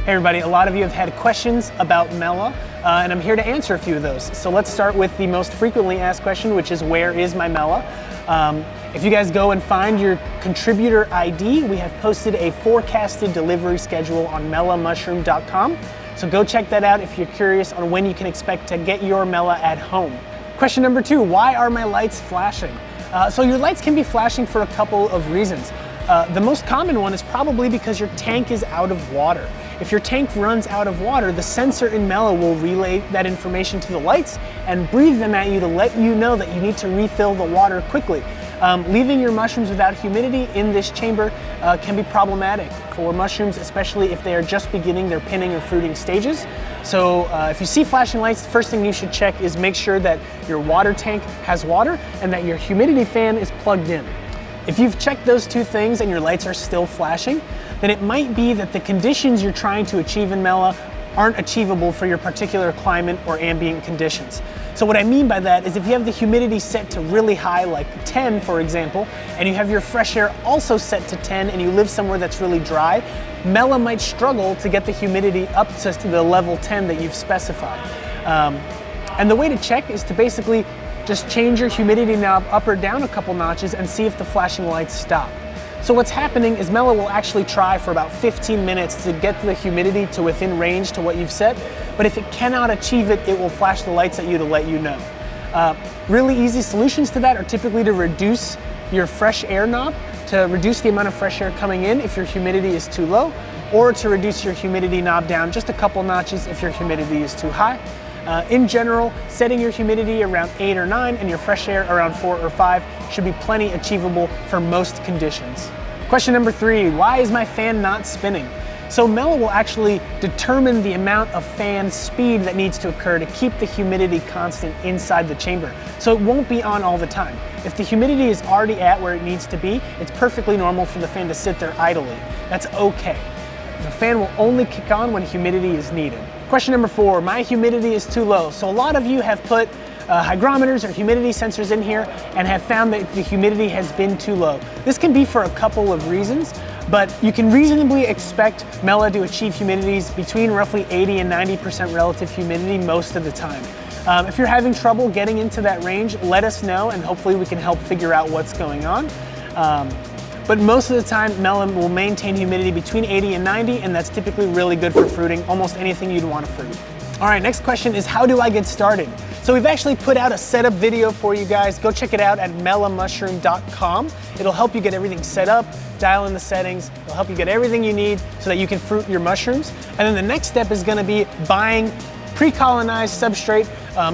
Hey everybody, a lot of you have had questions about Mella, and I'm here to answer a few of those. So let's start with the most frequently asked question, which is where is my Mella? If you guys go and find your contributor ID, we have posted a forecasted delivery schedule on mellamushroom.com. So go check that out if you're curious on when you can expect to get your Mella at home. Question number 2, why are my lights flashing? So your lights can be flashing for a couple of reasons. The most common one is probably because your tank is out of water. If your tank runs out of water, the sensor in Mella will relay that information to the lights and breathe them at you to let you know that you need to refill the water quickly. Leaving your mushrooms without humidity in this chamber can be problematic for mushrooms, especially if they are just beginning their pinning or fruiting stages. So if you see flashing lights, the first thing you should check is make sure that your water tank has water and that your humidity fan is plugged in. If you've checked those two things and your lights are still flashing, then it might be that the conditions you're trying to achieve in Mella aren't achievable for your particular climate or ambient conditions. So what I mean by that is if you have the humidity set to really high, like 10 for example, and you have your fresh air also set to 10 and you live somewhere that's really dry, Mella might struggle to get the humidity up to the level 10 that you've specified. And the way to check is to basically just change your humidity knob up or down a couple notches and see if the flashing lights stop. So what's happening is Mella will actually try for about 15 minutes to get the humidity to within range to what you've set, but if it cannot achieve it, it will flash the lights at you to let you know. Really easy solutions to that are typically to reduce your fresh air knob, to reduce the amount of fresh air coming in if your humidity is too low, or to reduce your humidity knob down just a couple notches if your humidity is too high. In general, setting your humidity around 8 or 9 and your fresh air around 4 or 5 should be plenty achievable for most conditions. Question number 3, why is my fan not spinning? So Mella will actually determine the amount of fan speed that needs to occur to keep the humidity constant inside the chamber. So it won't be on all the time. If the humidity is already at where it needs to be, it's perfectly normal for the fan to sit there idly. That's okay. The fan will only kick on when humidity is needed. Question number 4, my humidity is too low. So a lot of you have put hygrometers or humidity sensors in here and have found that the humidity has been too low. This can be for a couple of reasons, but you can reasonably expect Mella to achieve humidities between roughly 80 and 90% relative humidity most of the time. If you're having trouble getting into that range, let us know and hopefully we can help figure out what's going on. But most of the time, Mella will maintain humidity between 80 and 90, and that's typically really good for fruiting almost anything you'd want to fruit. All right, next question is how do I get started? So we've actually put out a setup video for you guys. Go check it out at mellamushroom.com. It'll help you get everything set up, dial in the settings. It'll help you get everything you need so that you can fruit your mushrooms. And then the next step is gonna be buying pre-colonized substrate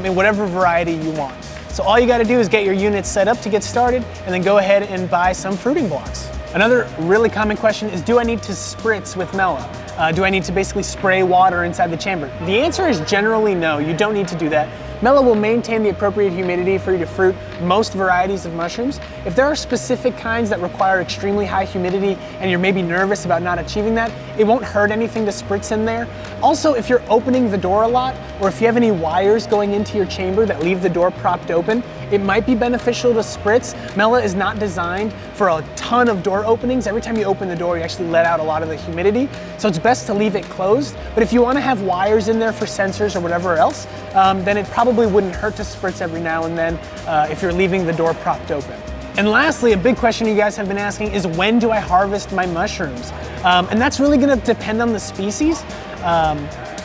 in whatever variety you want. So all you gotta do is get your units set up to get started and then go ahead and buy some fruiting blocks. Another really common question is, do I need to spritz with Mella? Do I need to basically spray water inside the chamber? The answer is generally no, you don't need to do that. Mella will maintain the appropriate humidity for you to fruit most varieties of mushrooms. If there are specific kinds that require extremely high humidity and you're maybe nervous about not achieving that, it won't hurt anything to spritz in there. Also, if you're opening the door a lot, or if you have any wires going into your chamber that leave the door propped open, it might be beneficial to spritz. Mella is not designed for a ton of door openings. Every time you open the door, you actually let out a lot of the humidity. So it's best to leave it closed. But if you want to have wires in there for sensors or whatever else, then it probably wouldn't hurt to spritz every now and then if you're leaving the door propped open. And lastly, a big question you guys have been asking is, when do I harvest my mushrooms? And that's really gonna depend on the species.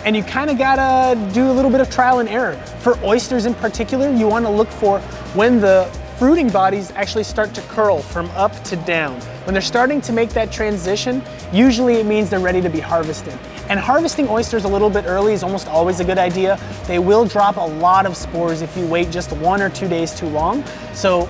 And you kind of gotta do a little bit of trial and error. For oysters in particular, you wanna look for when the fruiting bodies actually start to curl from up to down. When they're starting to make that transition, usually it means they're ready to be harvested. And harvesting oysters a little bit early is almost always a good idea. They will drop a lot of spores if you wait just 1 or 2 days too long. So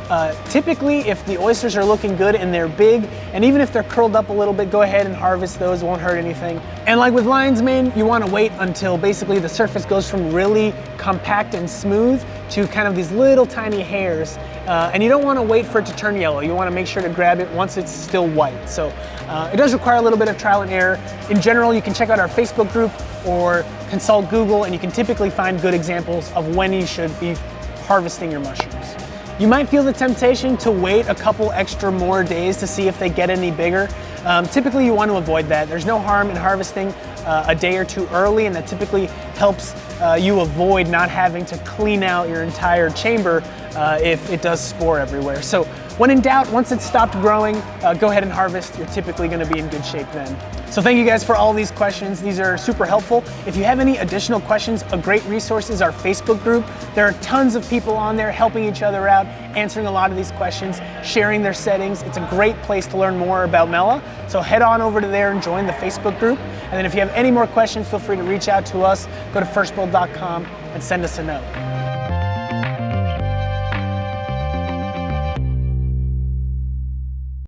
typically, if the oysters are looking good and they're big, and even if they're curled up a little bit, go ahead and harvest those, it won't hurt anything. And like with lion's mane, you wanna wait until basically the surface goes from really compact and smooth to kind of these little tiny hairs. And you don't wanna wait for it to turn yellow. You wanna make sure to grab it once it's still white. So it does require a little bit of trial and error. In general, you can check out our Facebook group or consult Google, and you can typically find good examples of when you should be harvesting your mushrooms. You might feel the temptation to wait a couple extra more days to see if they get any bigger. Typically you want to avoid that. There's no harm in harvesting a day or two early, and that typically helps you avoid not having to clean out your entire chamber if it does spore everywhere. So when in doubt, once it's stopped growing, go ahead and harvest. You're typically going to be in good shape then. So thank you guys for all these questions. These are super helpful. If you have any additional questions, a great resource is our Facebook group. There are tons of people on there helping each other out, answering a lot of these questions, sharing their settings. It's a great place to learn more about Mella. So head on over to there and join the Facebook group. And then if you have any more questions, feel free to reach out to us. Go to firstbuild.com and send us a note.